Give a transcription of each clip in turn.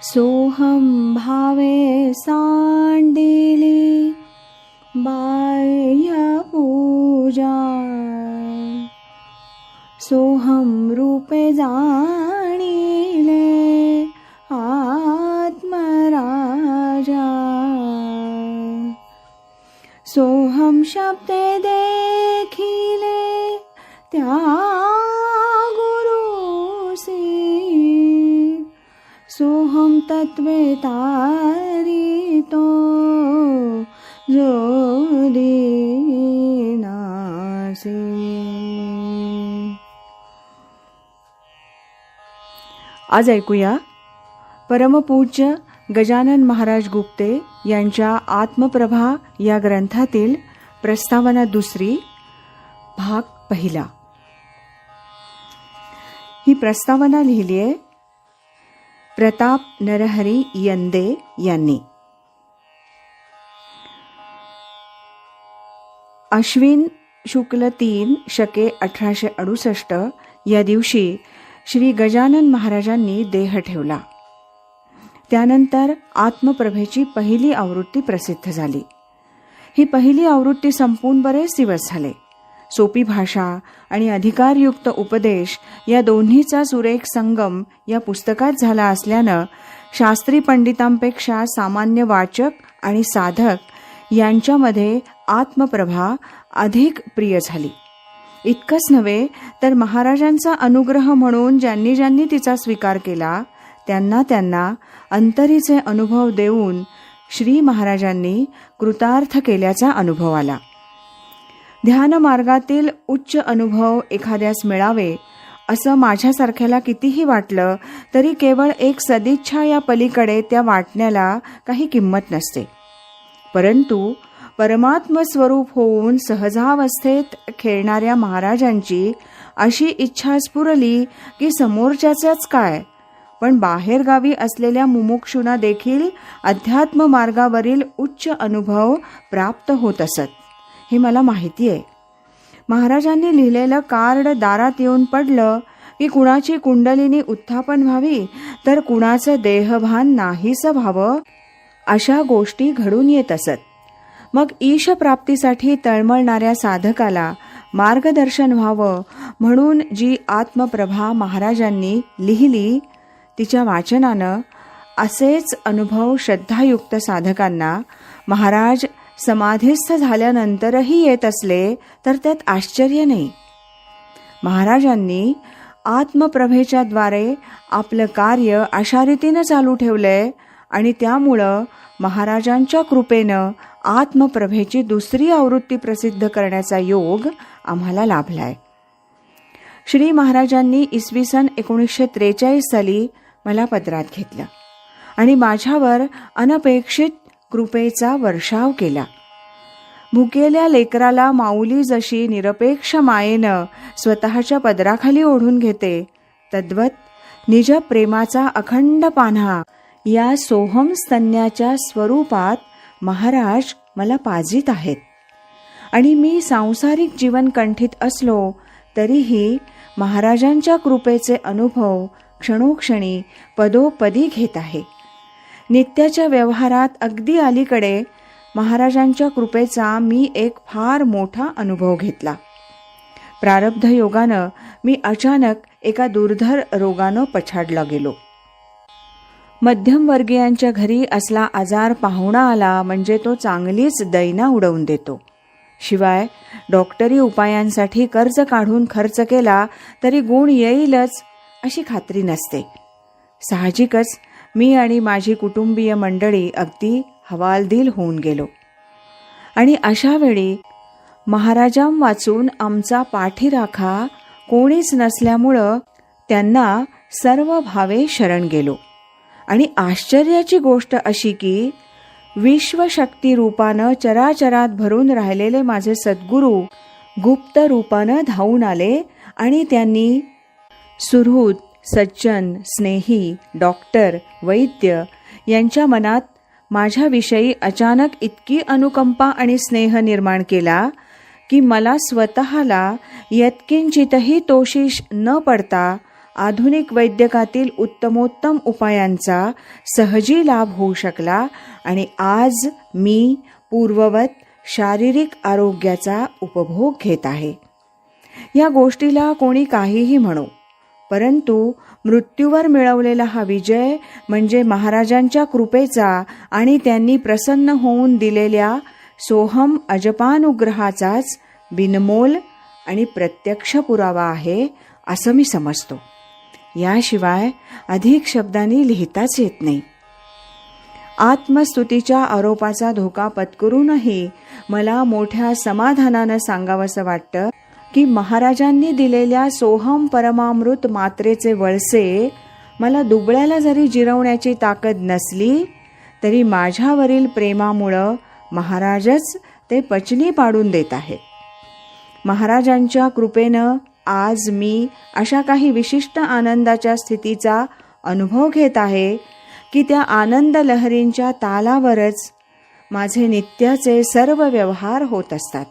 सोहम भावे सांडिली बाह्य पूजा, सोहम रूपे जाणिले आत्मराजा, सोहम शब्दे देखिले त्या गुरुसी, सोहम तत्वे तारितो जो दीनासी. आज ऐकूया परमपूज्य गजानन महाराज गुप्ते यांच्या आत्मप्रभा या ग्रंथातील प्रस्तावना दुसरी, भाग पहिला. ही प्रस्तावना लिहिली आहे प्रताप नरहरी यंदे यांनी. अश्विन शुक्ल 3 शके 1868 या दिवशी श्री गजानन महाराजांनी देह ठेवला. त्यानंतर आत्मप्रभेची पहिली आवृत्ती प्रसिद्ध झाली. ही पहिली आवृत्ती संपून बरेच दिवस झाले. सोपी भाषा आणि अधिकारयुक्त उपदेश या दोन्हीचा सुरेख संगम या पुस्तकात झाला असल्यानं शास्त्री पंडितांपेक्षा सामान्य वाचक आणि साधक यांच्यामध्ये आत्मप्रभा अधिक प्रिय झाली. इतकंच नव्हे तर महाराजांचा अनुग्रह म्हणून ज्यांनी ज्यांनी तिचा स्वीकार केला त्यांना त्यांना अंतरीचे अनुभव देऊन श्री महाराजांनी कृतार्थ केल्याचा अनुभव आला. ध्यान मार्गातील उच्च अनुभव एखाद्यास मिळावे असं माझ्यासारख्याला कितीही वाटलं तरी केवळ एक सदिच्छा या पलीकडे त्या वाटण्याला काही किंमत नसते. परंतु परमात्म स्वरूप होऊन सहजावस्थेत खेळणाऱ्या महाराजांची अशी इच्छा स्फुरली की समोरच्याच काय पण बाहेरगावी असलेल्या मुमुक्षूंना देखील अध्यात्म मार्गावरील उच्च अनुभव प्राप्त होत असत हे मला माहिती आहे. महाराजांनी लिहिलेलं कार्ड दारात येऊन पडलं की कुणाची कुंडलिनी उत्थापन व्हावी तर कुणाचं देहभान नाहीसं व्हावं अशा गोष्टी घडून येत असत. मग ईशप्राप्तीसाठी तळमळणाऱ्या साधकाला मार्गदर्शन व्हावं म्हणून जी आत्मप्रभा महाराजांनी लिहिली तिच्या वाचनानं असेच अनुभव श्रद्धायुक्त साधकांना महाराज समाधीस्थ झाल्यानंतरही येत असले तर त्यात आश्चर्य नाही. महाराजांनी आत्मप्रभेच्या द्वारे आपलं कार्य अशा रीतीनं चालू ठेवलंय आणि त्यामुळं महाराजांच्या कृपेनं आत्मप्रभेची दुसरी आवृत्ती प्रसिद्ध करण्याचा योग आम्हाला लाभलाय. श्री महाराजांनी इसवी सन 1943 साली मला पदरात घेतलं आणि माझ्यावर अनपेक्षित कृपेचा वर्षाव केला. भुकेल्या लेकराला माऊली जशी निरपेक्ष मायेनं स्वतःच्या पदराखाली ओढून घेते तद्वत निज प्रेमाचा अखंड पान्हा या सोहम स्तन्याच्या स्वरूपात महाराज मला पाजित आहेत आणि मी सांसारिक जीवन कंठित असलो तरीही महाराजांच्या कृपेचे अनुभव क्षणोक्षणी पदोपदी घेत आहे. नित्याच्या व्यवहारात अगदी अलीकडे महाराजांच्या कृपेचा मी एक फार मोठा अनुभव घेतला. प्रारब्ध योगानं मी अचानक एका दुर्धर रोगानं पछाडला गेलो. मध्यमवर्गीयांच्या घरी असला आजार पाहुणा आला म्हणजे तो चांगलीच दैना उडवून देतो. शिवाय डॉक्टरी उपायांसाठी कर्ज काढून खर्च केला तरी गुण येईलच अशी खात्री नसते. साहजिकच मी आणि माझी कुटुंबीय मंडळी अगदी हवालदिल होऊन गेलो आणि अशा वेळी महाराजां वाचून आमचा पाठीराखा कोणीच नसल्यामुळं त्यांना सर्व भावे शरण गेलो. आणि आश्चर्याची गोष्ट अशी की विश्वशक्ती रूपानं चराचरात भरून राहिलेले माझे सद्गुरू गुप्त रूपानं धावून आले आणि त्यांनी सुहृद, सज्जन, स्नेही, डॉक्टर, वैद्य यांच्या मनात माझ्याविषयी अचानक इतकी अनुकंपा आणि स्नेह निर्माण केला की मला स्वतःला यत्किंचितही तोशिष न पडता आधुनिक वैद्यकातील उत्तमोत्तम उपायांचा सहजी लाभ होऊ शकला आणि आज मी पूर्ववत शारीरिक आरोग्याचा उपभोग घेत आहे. या गोष्टीला कोणी काहीही म्हणो, परंतु मृत्यूवर मिळवलेला हा विजय म्हणजे महाराजांच्या कृपेचा आणि त्यांनी प्रसन्न होऊन दिलेल्या सोहम अजपानुग्रहाचाच बिनमोल आणि प्रत्यक्ष पुरावा आहे असं मी समजतो. याशिवाय अधिक शब्दांनी लिहिताच येत नाही. आत्मस्तुतीच्या आरोपाचा धोका पत्करूनही मला मोठ्या समाधानानं सांगावंसं वाटतं की महाराजांनी दिलेल्या सोहम परमामृत मात्रेचे वळसे मला दुबळ्याला जरी जिरवण्याची ताकद नसली तरी माझ्यावरील प्रेमामुळं महाराजच ते पचनी पाडून देत आहेत. महाराजांच्या कृपेनं आज मी अशा काही विशिष्ट आनंदाच्या स्थितीचा अनुभव घेत आहे की त्या आनंद लहरींच्या तालावरच माझे नित्याचे सर्व व्यवहार होत असतात.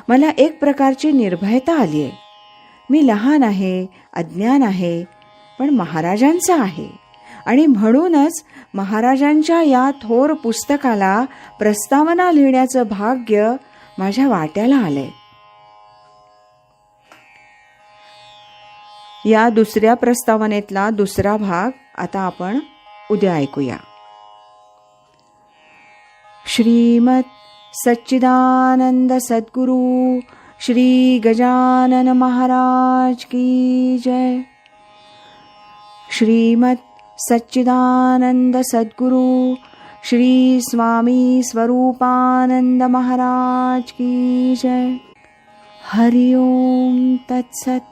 मला एक प्रकारची निर्भयता आली आहे. मी लहान आहे, अज्ञान आहे, पण महाराजांचा आहे आणि म्हणूनच महाराजांच्या या थोर पुस्तकाला प्रस्तावना लिहिण्याचं भाग्य माझ्या वाट्याला आलंय. या दुसऱ्या प्रस्तावनेतला दुसरा भाग आता आपण उद्या ऐकूया. श्रीमत सच्चिदानंद सद्गुरु श्री गजानन महाराज की जय. श्रीमत सच्चिदानंद सद्गुरु श्री स्वामी स्वरूपानंद महाराज की जय. हरि ओम तत्सत.